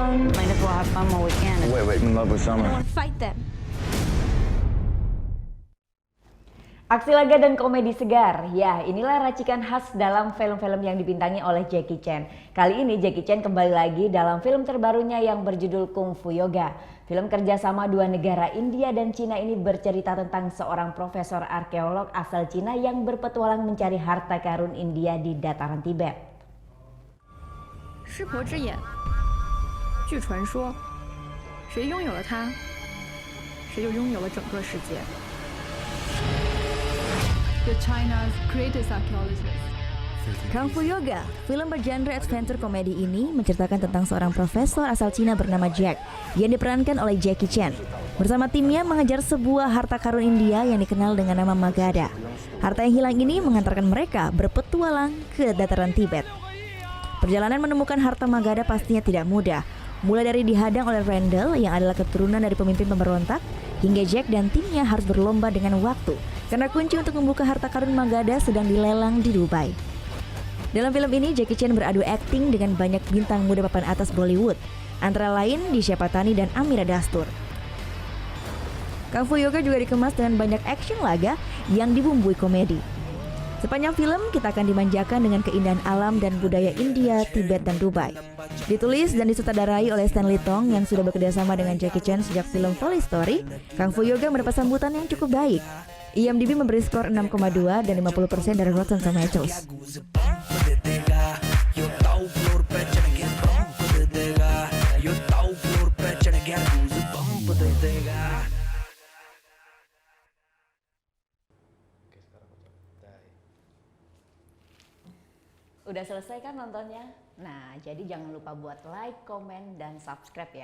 fun. Might as well have fun while we can. Wait, in love with I Summer. want to fight them. Aksi laga dan komedi segar, ya inilah racikan khas dalam film-film yang dibintangi oleh Jackie Chan. Kali ini Jackie Chan kembali lagi dalam film terbarunya yang berjudul Kung Fu Yoga. Film kerjasama dua negara India dan Cina ini bercerita tentang seorang profesor arkeolog asal Cina yang berpetualang mencari harta karun India di dataran Tibet. 湿婆之眼，据传说，谁拥有了它，谁就拥有了整个世界。 The China's greatest archaeologist. Kung Fu Yoga, film bergenre adventure komedi ini menceritakan tentang seorang profesor asal Cina bernama Jack yang diperankan oleh Jackie Chan. Bersama timnya mengejar sebuah harta karun India yang dikenal dengan nama Magadha. Harta yang hilang ini mengantarkan mereka berpetualang ke dataran Tibet. Perjalanan menemukan harta Magadha pastinya tidak mudah. Mulai dari dihadang oleh Randall yang adalah keturunan dari pemimpin pemberontak, hingga Jack dan timnya harus berlomba dengan waktu karena kunci untuk membuka harta karun Magadha sedang dilelang di Dubai. Dalam film ini Jackie Chan beradu akting dengan banyak bintang muda papan atas Bollywood, antara lain Disha Patani dan Amira Dastur. Kung Fu Yoga juga dikemas dengan banyak action laga yang dibumbui komedi. Sepanjang film kita akan dimanjakan dengan keindahan alam dan budaya India, Tibet, dan Dubai. Ditulis dan disutradarai oleh Stanley Tong yang sudah bekerjasama dengan Jackie Chan sejak film Toy Story, Kung Fu Yoga mendapat sambutan yang cukup baik. IMDb memberi skor 6,2 dan 50% dari Rotten Tomatoes. Udah selesai kan nontonnya? Nah, jadi jangan lupa buat like, komen, dan subscribe ya.